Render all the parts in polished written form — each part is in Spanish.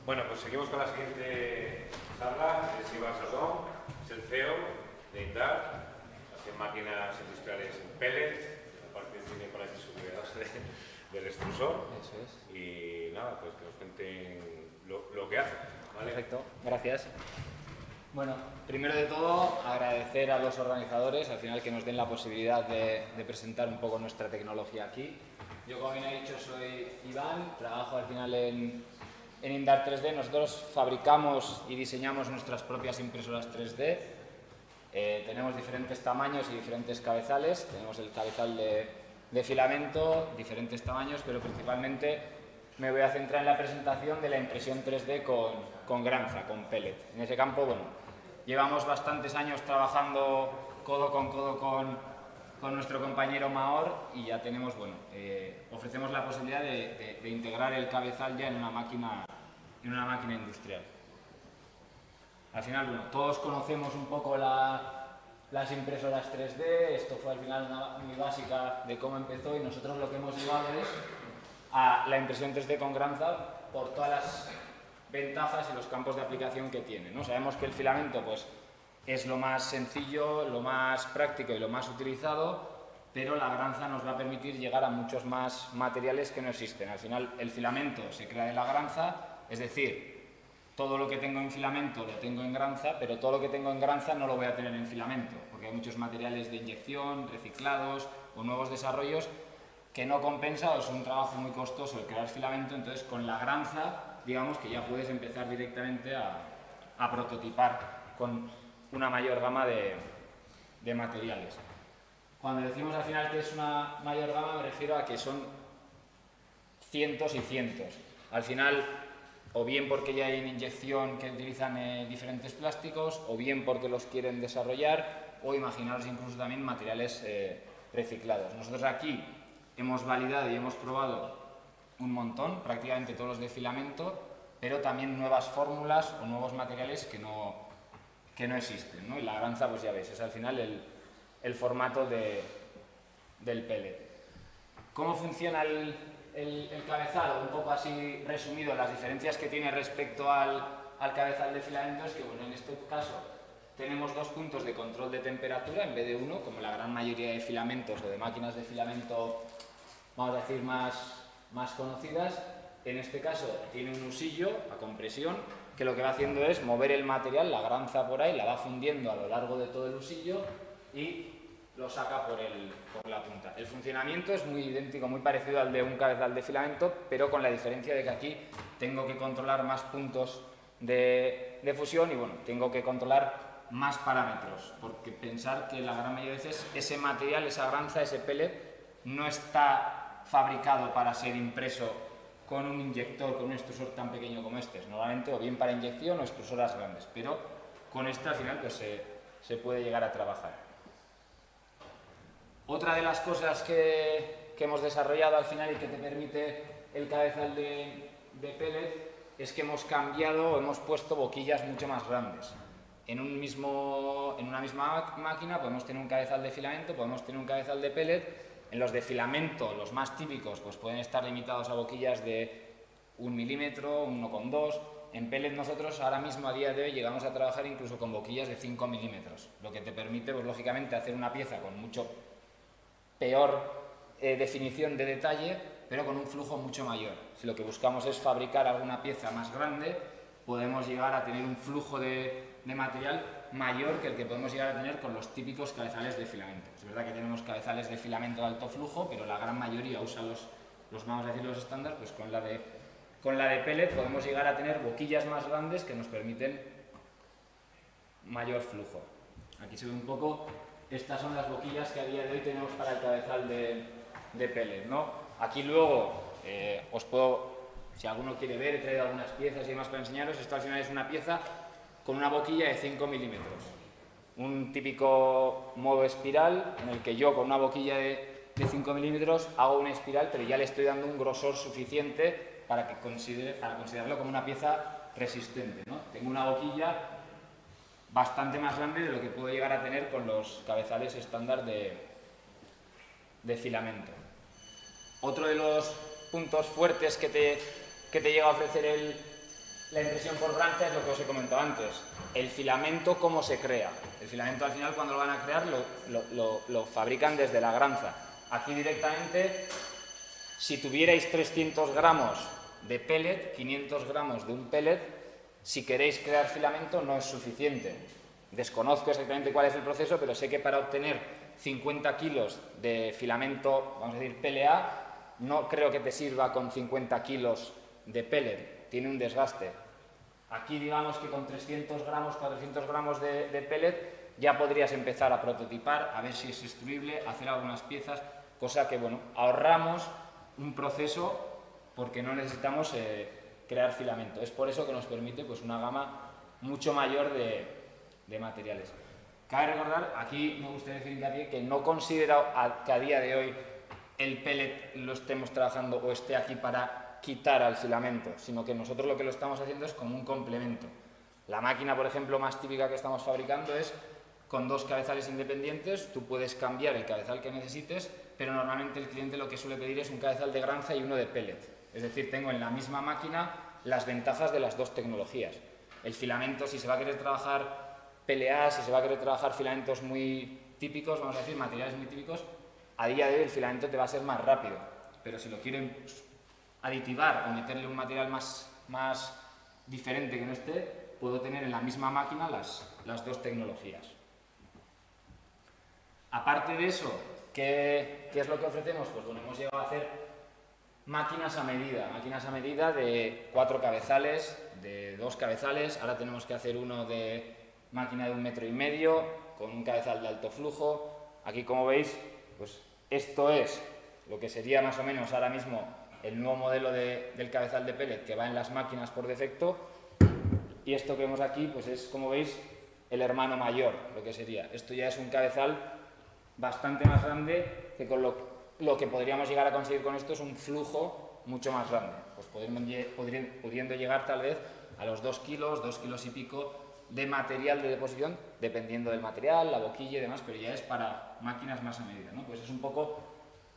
Bueno, pues seguimos con la siguiente charla. Es Iván Sardón, es el CEO de Indar, hace máquinas industriales en pellets, aparte tiene por aquí su creador del extrusor. Eso es. Y nada, pues que nos cuenten lo que hacen, ¿vale? Perfecto, gracias. Bueno, primero de todo, agradecer a los organizadores, al final, que nos den la posibilidad de presentar un poco nuestra tecnología aquí. Yo, como bien he dicho, soy Iván, trabajo al final en Indar 3D. Nosotros fabricamos y diseñamos nuestras propias impresoras 3D. Tenemos diferentes tamaños y diferentes cabezales. Tenemos el cabezal de filamento, diferentes tamaños, pero principalmente me voy a centrar en la presentación de la impresión 3D con granza, con pellet. En ese campo, bueno, llevamos bastantes años trabajando codo con nuestro compañero Maor y ya tenemos, bueno, ofrecemos la posibilidad de integrar el cabezal ya en una máquina industrial. Al final, bueno, todos conocemos un poco las impresoras 3D, esto fue al final una muy básica de cómo empezó, y nosotros lo que hemos llevado es a la impresión 3D con granza por todas las ventajas y los campos de aplicación que tiene, ¿no? Sabemos que el filamento, pues, es lo más sencillo, lo más práctico y lo más utilizado, pero la granza nos va a permitir llegar a muchos más materiales que no existen. Al final, el filamento se crea de la granza, es decir, todo lo que tengo en filamento lo tengo en granza, pero todo lo que tengo en granza no lo voy a tener en filamento, porque hay muchos materiales de inyección, reciclados o nuevos desarrollos que no compensa, o es un trabajo muy costoso el crear filamento. Entonces, con la granza, digamos que ya puedes empezar directamente a prototipar con una mayor gama de materiales. Cuando decimos al final que es una mayor gama, me refiero a que son cientos y cientos. Al final, o bien porque ya hay en inyección que utilizan diferentes plásticos, o bien porque los quieren desarrollar, o imaginaros incluso también materiales reciclados. Nosotros aquí hemos validado y hemos probado un montón, prácticamente todos los de filamento, pero también nuevas fórmulas o nuevos materiales que no existen, ¿no? Y la granza, pues ya veis, es al final el formato del pellet. ¿Cómo funciona el cabezal? Un poco así resumido, las diferencias que tiene respecto al cabezal de filamento es que, bueno, en este caso tenemos dos puntos de control de temperatura en vez de uno, como la gran mayoría de filamentos o de máquinas de filamento, vamos a decir, más conocidas. En este caso tiene un usillo a compresión que lo que va haciendo es mover el material, la granza por ahí, la va fundiendo a lo largo de todo el usillo y lo saca por la punta. El funcionamiento es muy idéntico, muy parecido al de un cabezal de filamento, pero con la diferencia de que aquí tengo que controlar más puntos de fusión y, bueno, tengo que controlar más parámetros, porque pensar que la gran mayoría de veces ese material, esa granza, ese pellet, no está fabricado para ser impreso con un inyector, con un extrusor tan pequeño como este. Normalmente o bien para inyección o extrusoras grandes, pero con este al final pues se puede llegar a trabajar. Otra de las cosas que hemos desarrollado al final y que te permite el cabezal de pellet es que hemos cambiado o hemos puesto boquillas mucho más grandes. En una misma máquina podemos tener un cabezal de filamento, podemos tener un cabezal de pellet. En los de filamento, los más típicos, pues pueden estar limitados a boquillas de 1 milímetro, 1,2. En pellet nosotros ahora mismo, a día de hoy, llegamos a trabajar incluso con boquillas de 5 milímetros, lo que te permite, pues lógicamente, hacer una pieza con mucho peor definición de detalle, pero con un flujo mucho mayor. Si lo que buscamos es fabricar alguna pieza más grande, podemos llegar a tener un flujo de material mayor que el que podemos llegar a tener con los típicos cabezales de filamento. Es verdad que tenemos cabezales de filamento de alto flujo, pero la gran mayoría usa los vamos a decir, los estándar. Pues con la de pellet podemos llegar a tener boquillas más grandes que nos permiten mayor flujo. Aquí se ve un poco, estas son las boquillas que a día de hoy tenemos para el cabezal de pellet, ¿no? Aquí luego os puedo, si alguno quiere ver, he traído algunas piezas y demás para enseñaros. Esto al final es una pieza con una boquilla de 5 milímetros. Un típico modo espiral en el que yo con una boquilla de 5 milímetros hago una espiral, pero ya le estoy dando un grosor suficiente para considerarlo como una pieza resistente, ¿no? Tengo una boquilla bastante más grande de lo que puedo llegar a tener con los cabezales estándar de filamento. Otro de los puntos fuertes que te llega a ofrecer La impresión por granza es lo que os he comentado antes. El filamento, ¿cómo se crea? El filamento al final cuando lo van a crear lo fabrican desde la granza. Aquí directamente, si tuvierais 300 gramos de pellet, 500 gramos de un pellet, si queréis crear filamento no es suficiente. Desconozco exactamente cuál es el proceso, pero sé que para obtener 50 kilos de filamento, vamos a decir PLA, no creo que te sirva con 50 kilos de pellet, tiene un desgaste. Aquí digamos que con 300 gramos, 400 gramos de pellet ya podrías empezar a prototipar, a ver si es extruible, hacer algunas piezas, cosa que, bueno, ahorramos un proceso porque no necesitamos crear filamento. Es por eso que nos permite pues, una gama mucho mayor de materiales. Cabe recordar, aquí me gustaría decir hincapié que no considero que a día de hoy el pellet lo estemos trabajando o esté aquí para quitar al filamento, sino que nosotros lo que lo estamos haciendo es como un complemento. La máquina, por ejemplo, más típica que estamos fabricando es con dos cabezales independientes, tú puedes cambiar el cabezal que necesites, pero normalmente el cliente lo que suele pedir es un cabezal de granza y uno de pellet. Es decir, tengo en la misma máquina las ventajas de las dos tecnologías. El filamento, si se va a querer trabajar PLA, si se va a querer trabajar filamentos muy típicos, vamos a decir, materiales muy típicos, a día de hoy el filamento te va a ser más rápido, pero si lo quieren aditivar o meterle un material más diferente que no esté, puedo tener en la misma máquina las dos tecnologías. Aparte de eso, ¿qué es lo que ofrecemos? Pues bueno, hemos llegado a hacer máquinas a medida de 4 cabezales, de 2 cabezales, ahora tenemos que hacer uno de máquina de 1,5 metros, con un cabezal de alto flujo. Aquí, como veis, pues esto es lo que sería más o menos ahora mismo el nuevo modelo del cabezal de pellet que va en las máquinas por defecto, y esto que vemos aquí pues es, como veis, el hermano mayor, lo que sería. Esto ya es un cabezal bastante más grande que con lo que podríamos llegar a conseguir con esto es un flujo mucho más grande, pues pudiendo llegar tal vez a los 2 kilos, 2 kilos y pico de material de deposición, dependiendo del material, la boquilla y demás, pero ya es para máquinas más a medida, ¿no? Pues es un poco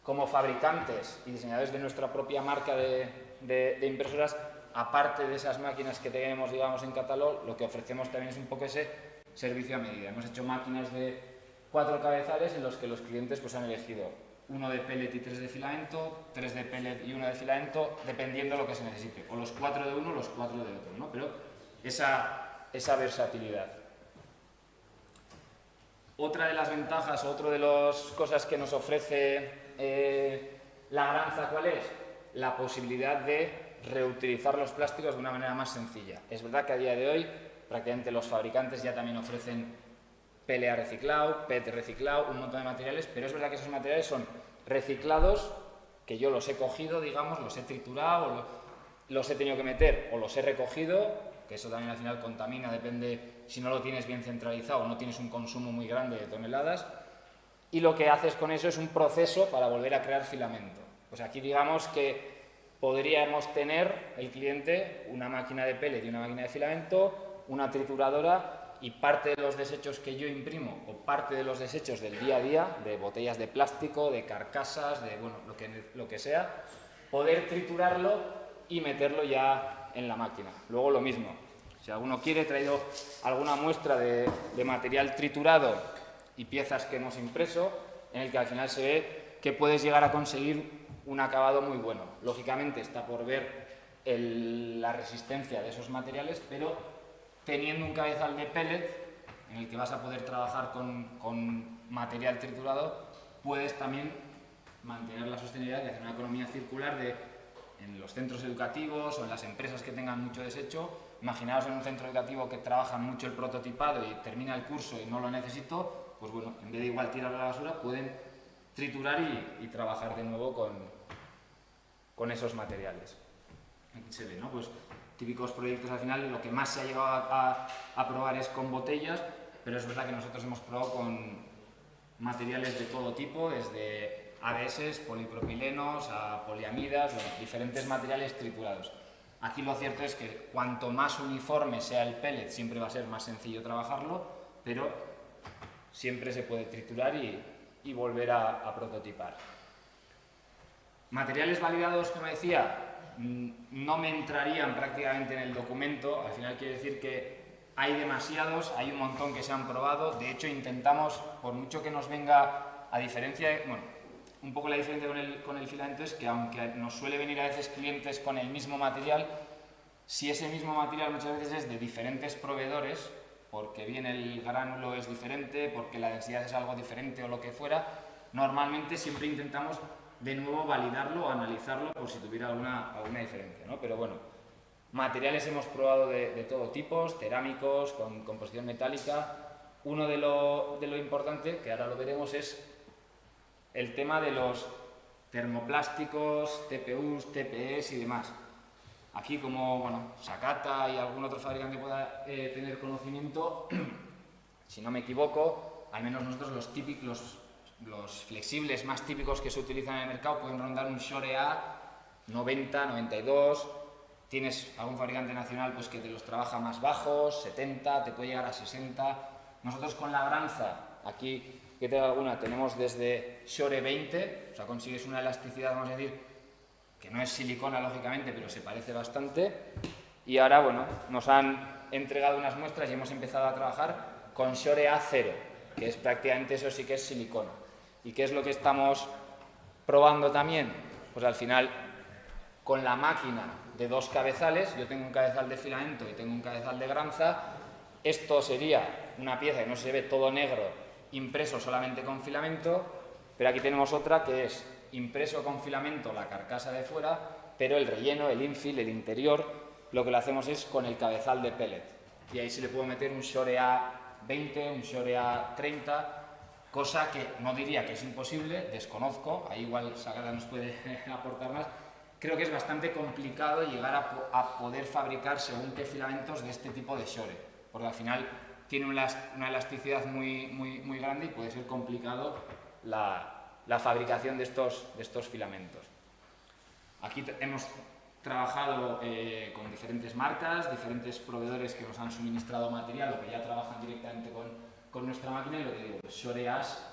como fabricantes y diseñadores de nuestra propia marca de impresoras, aparte de esas máquinas que tenemos, digamos, en catálogo, lo que ofrecemos también es un poco ese servicio a medida. Hemos hecho máquinas de 4 cabezales en los que los clientes pues, han elegido 1 de pellet y 3 de filamento, 3 de pellet y 1 de filamento, dependiendo de lo que se necesite, o los 4 de uno o los 4 de otro, ¿no? Pero esa versatilidad. Otra de las ventajas, otra de las cosas que nos ofrece la granza, ¿cuál es? La posibilidad de reutilizar los plásticos de una manera más sencilla. Es verdad que a día de hoy prácticamente los fabricantes ya también ofrecen PLA reciclado, PET reciclado, un montón de materiales, pero es verdad que esos materiales son reciclados, que yo los he cogido, digamos, los he triturado, los he tenido que meter o los he recogido, que eso también al final contamina, depende si no lo tienes bien centralizado, no tienes un consumo muy grande de toneladas, y lo que haces con eso es un proceso para volver a crear filamento. Pues aquí digamos que podríamos tener el cliente una máquina de pellet y una máquina de filamento, una trituradora, y parte de los desechos que yo imprimo o parte de los desechos del día a día, de botellas de plástico, de carcasas, de bueno, lo que sea, poder triturarlo y meterlo ya en la máquina. Luego lo mismo, si alguno quiere, he traído alguna muestra de material triturado y piezas que hemos impreso, en el que al final se ve que puedes llegar a conseguir un acabado muy bueno. Lógicamente está por ver la resistencia de esos materiales, pero teniendo un cabezal de pellet en el que vas a poder trabajar con material triturado, puedes también mantener la sostenibilidad y hacer una economía circular en los centros educativos o en las empresas que tengan mucho desecho. Imaginaos en un centro educativo que trabajan mucho el prototipado y termina el curso y no lo necesito, pues bueno, en vez de igual tirar a la basura, pueden triturar y trabajar de nuevo con esos materiales. Aquí se ve, ¿no? Pues típicos proyectos al final, lo que más se ha llegado a probar es con botellas, pero es verdad que nosotros hemos probado con materiales de todo tipo, desde ABS, polipropilenos, a poliamidas, diferentes materiales triturados. Aquí lo cierto es que cuanto más uniforme sea el pellet, siempre va a ser más sencillo trabajarlo, pero siempre se puede triturar y volver a prototipar. Materiales validados, como decía, no me entrarían prácticamente en el documento. Al final quiere decir que hay demasiados, hay un montón que se han probado. De hecho, intentamos, por mucho que nos venga, a diferencia de, bueno, un poco la diferencia con el filamento es que aunque nos suele venir a veces clientes con el mismo material, si ese mismo material muchas veces es de diferentes proveedores, porque bien el gránulo es diferente, porque la densidad es algo diferente o lo que fuera, normalmente siempre intentamos de nuevo validarlo o analizarlo por si tuviera alguna diferencia, ¿no? Pero bueno, materiales hemos probado de todo tipo, cerámicos, con composición metálica. Uno de lo importante, que ahora lo veremos, es el tema de los termoplásticos, TPUs, TPEs y demás. Aquí, como bueno, Sakata y algún otro fabricante pueda tener conocimiento, si no me equivoco, al menos nosotros los flexibles más típicos que se utilizan en el mercado pueden rondar un Shore A 90, 92. Tienes algún fabricante nacional pues, que te los trabaja más bajos, 70, te puede llegar a 60. Nosotros con la Granza, aquí que tengo alguna, tenemos desde Shore 20, o sea, consigues una elasticidad, vamos a decir, que no es silicona lógicamente, pero se parece bastante. Y ahora, bueno, nos han entregado unas muestras y hemos empezado a trabajar con Shore A0, que es prácticamente eso, sí que es silicona. ¿Y qué es lo que estamos probando también? Pues al final, con la máquina de dos cabezales, yo tengo un cabezal de filamento y tengo un cabezal de Granza, esto sería una pieza que no se ve todo negro, impreso solamente con filamento, pero aquí tenemos otra que es impreso con filamento la carcasa de fuera, pero el relleno, el infill, el interior, lo que lo hacemos es con el cabezal de pellet. Y ahí se le puede meter un Shore A20, un Shore A30, cosa que no diría que es imposible, desconozco, ahí igual Sakata nos puede aportar más. Creo que es bastante complicado llegar a poder fabricar según qué filamentos de este tipo de Shore, porque al final tiene una elasticidad muy grande y puede ser complicado la fabricación de estos filamentos. Aquí hemos trabajado con diferentes marcas, diferentes proveedores que nos han suministrado material o que ya trabajan directamente con nuestra máquina, y lo que digo, pues Shore As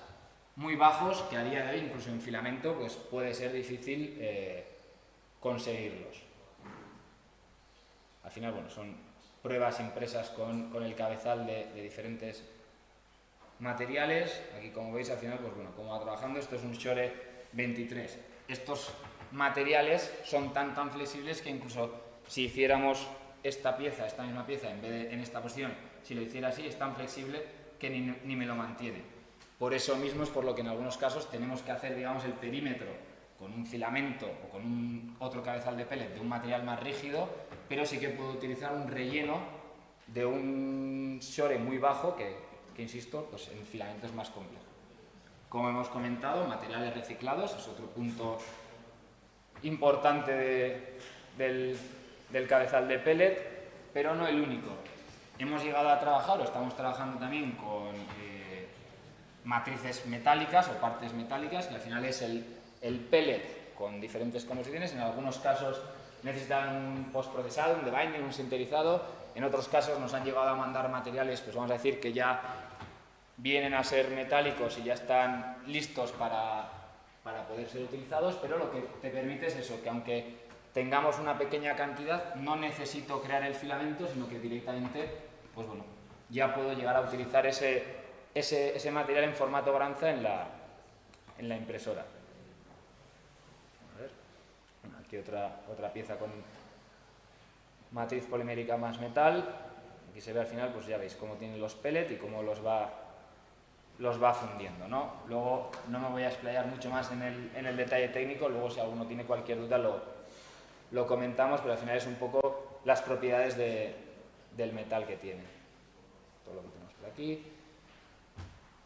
muy bajos que a día de hoy, incluso en filamento, pues puede ser difícil conseguirlos. Al final, bueno, son pruebas impresas con el cabezal de diferentes materiales. Aquí, como veis, al final, pues bueno, como va trabajando, esto es un Shore 23. Estos materiales son tan flexibles que incluso si hiciéramos esta misma pieza, en vez de en esta posición, si lo hiciera así, es tan flexible que ni me lo mantiene. Por eso mismo es por lo que en algunos casos tenemos que hacer, digamos, el perímetro con un filamento o con otro cabezal de pellet de un material más rígido, pero sí que puedo utilizar un relleno de un Shore muy bajo que insisto, pues en filamento es más complejo. Como hemos comentado, materiales reciclados es otro punto importante del cabezal de pellet, pero no el único. Hemos llegado a trabajar, o estamos trabajando también con matrices metálicas o partes metálicas, que al final es el pellet con diferentes composiciones. En algunos casos necesitan un postprocesado, un debinding, un sinterizado. En otros casos nos han llegado a mandar materiales, pues vamos a decir que ya vienen a ser metálicos y ya están listos para poder ser utilizados, pero lo que te permite es eso, que aunque tengamos una pequeña cantidad, no necesito crear el filamento, sino que directamente, pues bueno, ya puedo llegar a utilizar ese material en formato Granza en la impresora. A ver. Aquí otra pieza con matriz polimérica más metal. Aquí se ve al final, pues ya veis cómo tiene los pellets y cómo los va fundiendo, ¿no? Luego no me voy a explayar mucho más en el detalle técnico, luego si alguno tiene cualquier duda lo comentamos, pero al final es un poco las propiedades del metal que tiene. Todo lo que tenemos por aquí.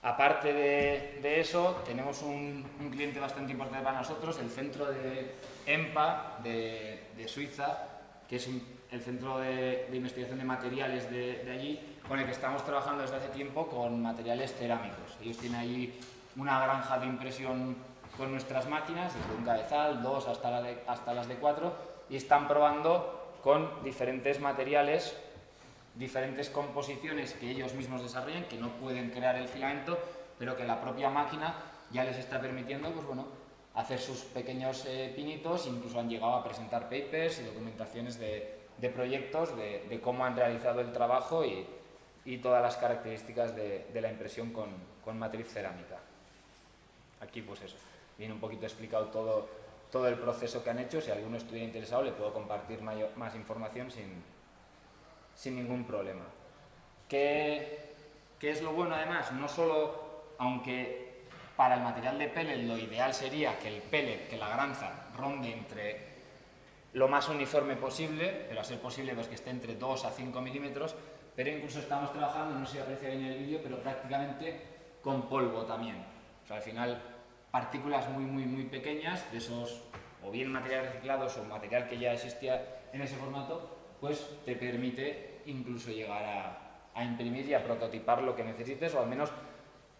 Aparte de eso, tenemos un cliente bastante importante para nosotros, el centro de EMPA de Suiza, que es el centro de investigación de materiales de allí, con el que estamos trabajando desde hace tiempo con materiales cerámicos. Ellos tienen allí una granja de impresión con nuestras máquinas, desde un cabezal, 2 hasta las de 4, y están probando con diferentes materiales, diferentes composiciones que ellos mismos desarrollan, que no pueden crear el filamento, pero que la propia máquina ya les está permitiendo, pues bueno, hacer sus pequeños pinitos, incluso han llegado a presentar papers y documentaciones de proyectos, de cómo han realizado el trabajo y todas las características de la impresión con matriz cerámica. Aquí pues eso, viene un poquito explicado todo el proceso que han hecho. Si alguno estuviera interesado le puedo compartir más información sin ningún problema. ¿Qué es lo bueno además? No solo, aunque para el material de pellet lo ideal sería que el pellet, que la granza, ronde entre lo más uniforme posible, pero a ser posible pues que esté entre 2 a 5 milímetros, pero incluso estamos trabajando, no sé si aprecia bien el vídeo, pero prácticamente con polvo también. O sea, al final, partículas muy pequeñas de esos, o bien materiales reciclados o material que ya existía en ese formato, pues te permite incluso llegar a imprimir y a prototipar lo que necesites, o al menos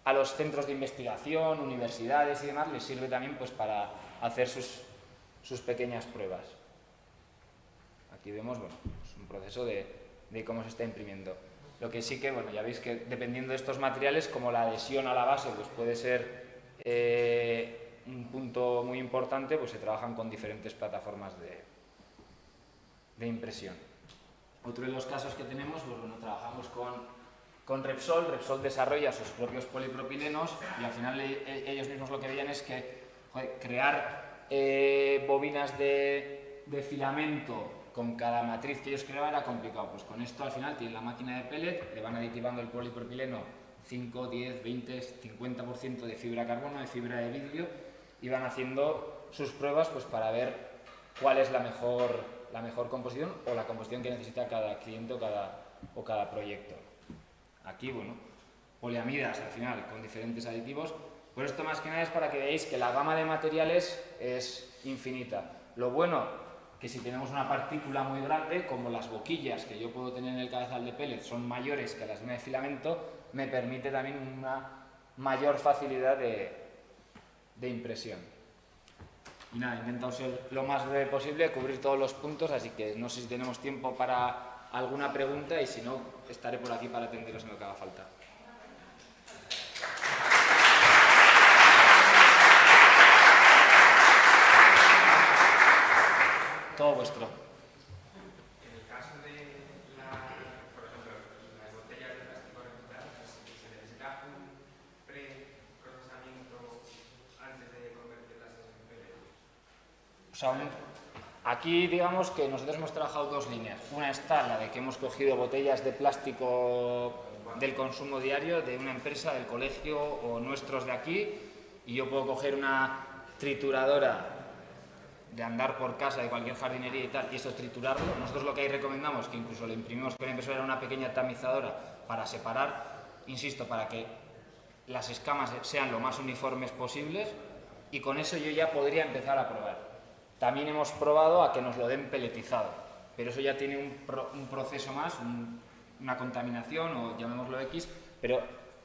a los centros de investigación, universidades y demás, les sirve también pues para hacer sus pequeñas pruebas. Aquí vemos, bueno, es un proceso de cómo se está imprimiendo. Lo que sí que, bueno, ya veis que dependiendo de estos materiales, como la adhesión a la base pues puede ser un punto muy importante, pues se trabajan con diferentes plataformas de impresión. Otro de los casos que tenemos, pues bueno, trabajamos con Repsol. Repsol desarrolla sus propios polipropilenos y al final ellos mismos lo que veían es que crear bobinas de filamento con cada matriz que ellos creaban era complicado. Pues con esto al final tienen la máquina de pellet, le van aditivando el polipropileno 5, 10, 20, 50% de fibra de carbono, de fibra de vidrio, y van haciendo sus pruebas pues para ver cuál es la mejor composición o la composición que necesita cada cliente o cada proyecto. Aquí, bueno, poliamidas al final con diferentes aditivos. Por esto más que nada es para que veáis que la gama de materiales es infinita. Lo bueno, que si tenemos una partícula muy grande, como las boquillas que yo puedo tener en el cabezal de pellet son mayores que las de filamento, me permite también una mayor facilidad de impresión. Y nada, he intentado ser lo más breve posible, cubrir todos los puntos, así que no sé si tenemos tiempo para alguna pregunta y si no, estaré por aquí para atenderos en lo que haga falta. Todo vuestro. En el caso de, por ejemplo, las botellas de plástico recicladas, ¿se necesita un preprocesamiento antes de convertirlas en pellet? O sea, aquí digamos que nosotros hemos trabajado dos líneas. Una está la de que hemos cogido botellas de plástico del consumo diario de una empresa, del colegio o nuestros de aquí, y yo puedo coger una trituradora de andar por casa de cualquier jardinería y tal, y eso triturarlo. Nosotros lo que ahí recomendamos, que incluso lo imprimimos con la impresora, era una pequeña tamizadora para separar, insisto, para que las escamas sean lo más uniformes posibles, y con eso yo ya podría empezar a probar. También hemos probado a que nos lo den pelletizado, pero eso ya tiene un proceso más, una contaminación, o llamémoslo X, pero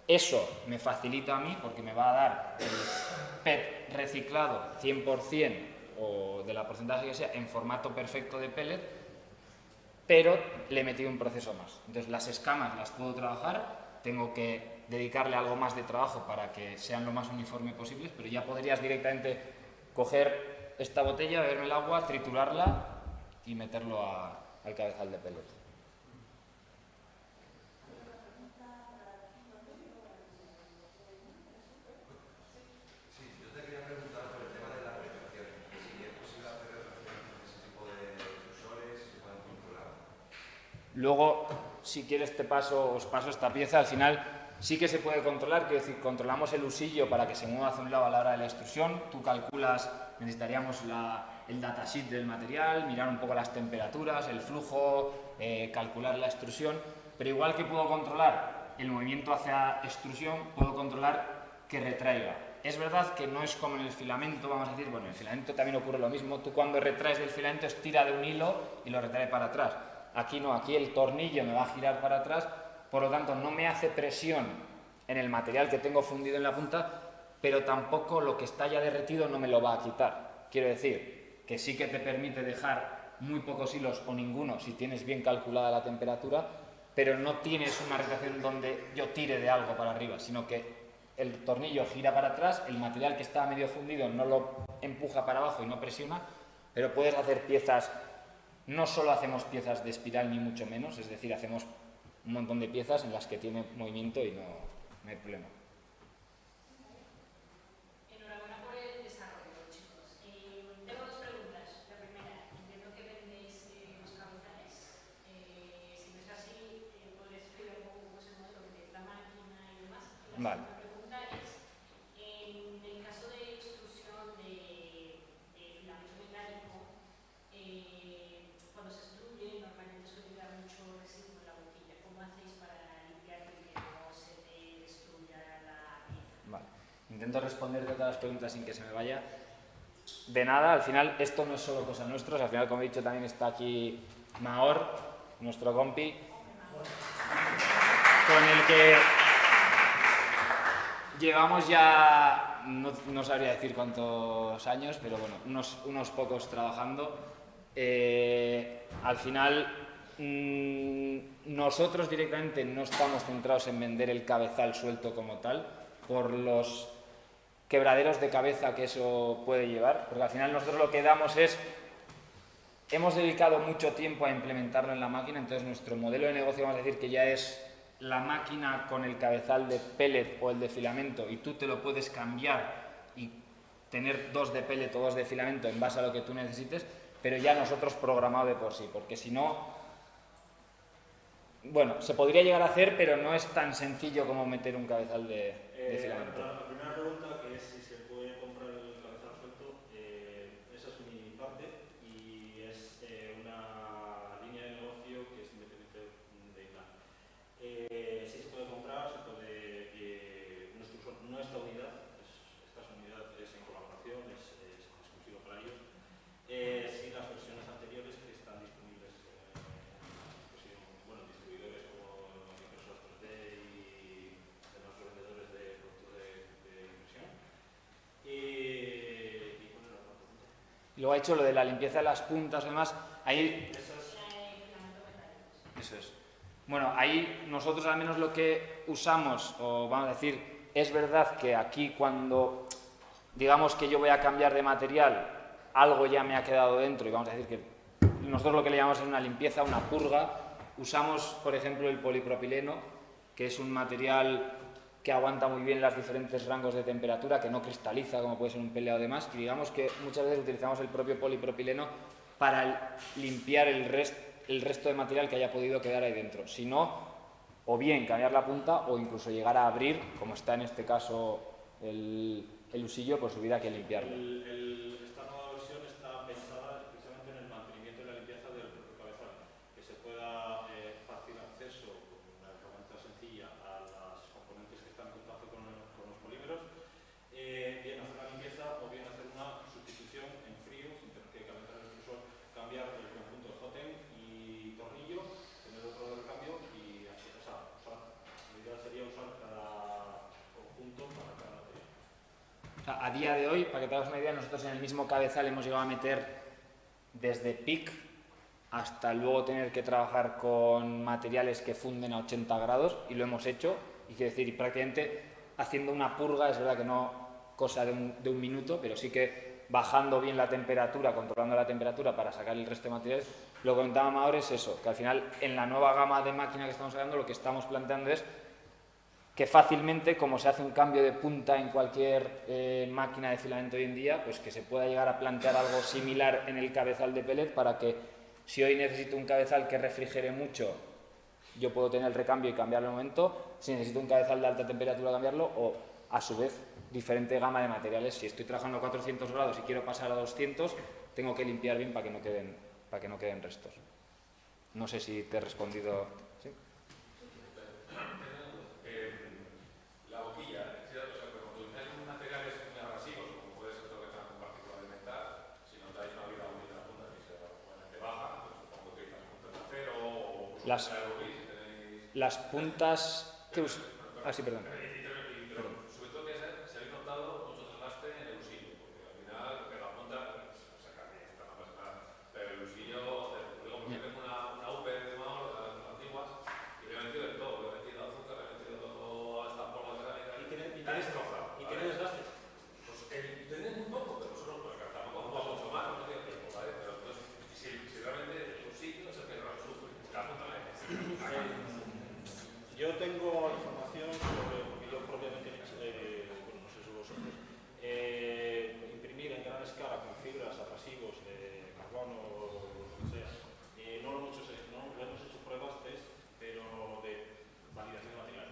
eso me facilita a mí porque me va a dar el PET reciclado 100% o de la porcentaje que sea en formato perfecto de pellet, pero le he metido un proceso más. Entonces las escamas las puedo trabajar, tengo que dedicarle algo más de trabajo para que sean lo más uniforme posibles, pero ya podrías directamente coger esta botella, beberme el agua, triturarla y meterlo al cabezal de pellet. Luego, si quieres os paso esta pieza. Al final sí que se puede controlar, quiero decir, controlamos el usillo para que se mueva hacia un lado a la hora de la extrusión. Tú calculas, necesitaríamos el datasheet del material, mirar un poco las temperaturas, el flujo, calcular la extrusión, pero igual que puedo controlar el movimiento hacia extrusión, puedo controlar que retraiga. Es verdad que no es como en el filamento, vamos a decir, bueno, en el filamento también ocurre lo mismo. Tú cuando retraes del filamento estira de un hilo y lo retrae para atrás. Aquí no, aquí el tornillo me va a girar para atrás, por lo tanto no me hace presión en el material que tengo fundido en la punta, pero tampoco lo que está ya derretido no me lo va a quitar. Quiero decir que sí que te permite dejar muy pocos hilos o ninguno si tienes bien calculada la temperatura, pero no tienes una retracción donde yo tire de algo para arriba, sino que el tornillo gira para atrás, el material que está medio fundido no lo empuja para abajo y no presiona, pero puedes hacer piezas, no solo hacemos piezas de espiral ni mucho menos, es decir, hacemos un montón de piezas en las que tiene movimiento y no hay problema. Enhorabuena por el desarrollo, chicos. Tengo dos preguntas. La primera, entiendo que vendéis los cabezales. Si no es así, ¿podrías explicar un poco cómo es el modelo que es la máquina y demás? Y la Vale. segunda pregunta es, en el caso de extrusión de filamento metálico, cuando se extruye normalmente suele quedar mucho residuo en la boquilla. ¿Cómo hacéis para limpiar que no se te destruya la pieza? Vale. Intento responderte todas las preguntas sin que se me vaya. De nada, al final esto no es solo cosa nuestra, al final, como he dicho, también está aquí Mahor, nuestro compi, con el que llevamos ya, no sabría decir cuántos años, pero bueno, unos pocos trabajando. Al final, nosotros directamente no estamos centrados en vender el cabezal suelto como tal, por los quebraderos de cabeza que eso puede llevar, porque al final nosotros lo que damos es, hemos dedicado mucho tiempo a implementarlo en la máquina, entonces nuestro modelo de negocio, vamos a decir que ya es la máquina con el cabezal de pellet o el de filamento, y tú te lo puedes cambiar y tener dos de pellet o dos de filamento en base a lo que tú necesites, pero ya nosotros programado de por sí, porque si no, bueno, se podría llegar a hacer, pero no es tan sencillo como meter un cabezal de filamento. La primera pregunta, que es si se puede comprar el cabezal suelto, esa es mi parte y es una línea de negocio que es independiente de ITAN. Si se puede comprar, se puede. Nuestra unidad, esta unidad es en colaboración, es exclusivo para ellos. Sí, las versiones anteriores que están disponibles, distribuidores como impresoras 3D y demás vendedores de productos de impresión. ¿Y cuál era la otra pregunta? Luego ha hecho lo de la limpieza de las puntas, además, ahí... Eso es. Bueno, ahí nosotros al menos lo que usamos, o vamos a decir, es verdad que aquí cuando digamos que yo voy a cambiar de material, algo ya me ha quedado dentro y vamos a decir que nosotros lo que le llamamos es una limpieza, una purga. Usamos, por ejemplo, el polipropileno, que es un material que aguanta muy bien los diferentes rangos de temperatura, que no cristaliza como puede ser un PLA o demás, y digamos que muchas veces utilizamos el propio polipropileno para limpiar el resto de material que haya podido quedar ahí dentro. Si no, o bien cambiar la punta o incluso llegar a abrir, como está en este caso el usillo, pues hubiera que limpiarlo. Esta nueva versión está pensada precisamente en el mantenimiento y la limpieza del propio cabezal, que se pueda fácil acceso con una herramienta sencilla a los componentes que están en contacto con los polímeros, bien hacer la limpieza o bien hacer una sustitución en frío, sin tener que calentar el extrusor, cambiar el conjunto de hoten y tornillo, tener otro del cambio y así, usar. La idea sería usar cada conjunto para cada material. O sea, a día de hoy, para que te hagas una idea, nosotros en el mismo cabezal hemos llegado a meter desde PIC hasta luego tener que trabajar con materiales que funden a 80 grados, y lo hemos hecho, y quiero decir, y prácticamente haciendo una purga, es verdad que no cosa de un minuto, pero sí que bajando bien la temperatura, controlando la temperatura para sacar el resto de materiales. Lo que comentaba Mahor es eso, que al final en la nueva gama de máquina que estamos sacando, lo que estamos planteando es que fácilmente, como se hace un cambio de punta en cualquier máquina de filamento hoy en día, pues que se pueda llegar a plantear algo similar en el cabezal de pellet, para que si hoy necesito un cabezal que refrigere mucho, yo puedo tener el recambio y cambiarlo en el momento. Si necesito un cabezal de alta temperatura, cambiarlo, o a su vez diferente gama de materiales. Si estoy trabajando a 400 grados y quiero pasar a 200, tengo que limpiar bien para que no queden restos. No sé si te he respondido. ¿Sí? La boquilla, cuando utilizáis materiales muy abrasivos, como puede ser todo que trabaja con partículas de metal, si notáis una vida útil en la punta que se baja, pues supongo que utilizas puntas de acero o Las puntas que sí, perdón. Pero sobre todo que se habéis notado mucho desgaste en el usillo, porque al final la punta saca bien, no pasa nada, pero el usillo, digo, porque tengo una UP de Mahor, de las antiguas, y le he metido de todo, le he metido azúcar, le he metido hasta polvo de cerámica. Y tienes Yo tengo información sobre, porque yo propiamente, bueno, no sé si vosotros, imprimir en gran escala con fibras, abrasivos, carbono o lo que sea. No lo hemos hecho pruebas, test, pero de validación de material.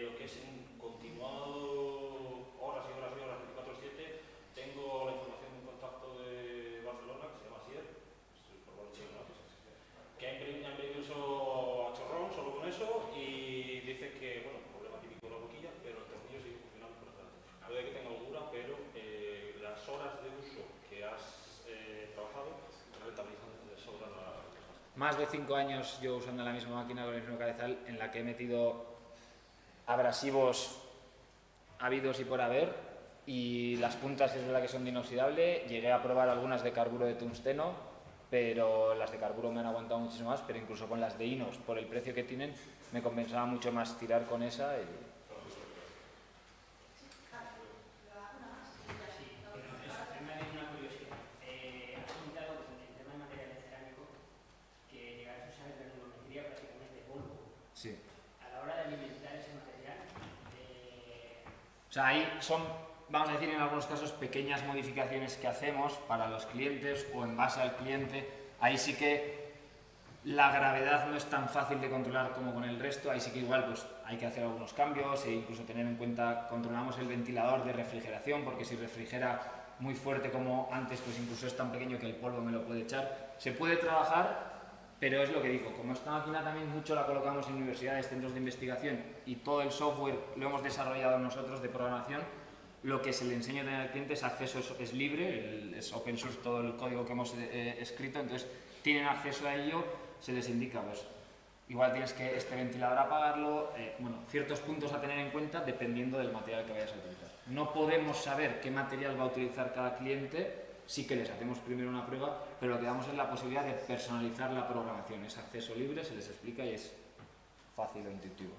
Lo que es en continuado horas y horas y horas, 24/7, tengo la información de un contacto de Barcelona que se llama Sier, que ha imprimido eso a chorrón, solo con eso, y dice que, bueno, problema típico de la boquilla, pero el tornillo sigue funcionando correctamente. Puede que tenga holgura, pero las horas de uso que has trabajado rentabilizan de sobra la cosa. Más de 5 años yo usando la misma máquina con el mismo cabezal, en la que he metido abrasivos habidos y por haber, y las puntas es verdad que son de inoxidable. Llegué a probar algunas de carburo de tungsteno, pero las de carburo me han aguantado muchísimo más, pero incluso con las de Inos, por el precio que tienen, me compensaba mucho más tirar con esa. Sí. A la hora de alimentar ese material, O sea, ahí son, vamos a decir, en algunos casos pequeñas modificaciones que hacemos para los clientes o en base al cliente. Ahí sí que la gravedad no es tan fácil de controlar como con el resto. Ahí sí que igual pues hay que hacer algunos cambios e incluso tener en cuenta, controlamos el ventilador de refrigeración, porque si refrigera muy fuerte como antes, pues incluso es tan pequeño que el polvo me lo puede echar. Se puede trabajar, pero es lo que digo, como esta máquina también mucho la colocamos en universidades, centros de investigación, y todo el software lo hemos desarrollado nosotros de programación, lo que se le enseña al cliente es acceso, es libre, es open source todo el código que hemos escrito, entonces tienen acceso a ello, se les indica, pues igual tienes que este ventilador apagarlo, bueno, ciertos puntos a tener en cuenta dependiendo del material que vayas a utilizar. No podemos saber qué material va a utilizar cada cliente. Sí que les hacemos primero una prueba, pero lo que damos es la posibilidad de personalizar la programación. Es acceso libre, se les explica y es fácil e intuitivo.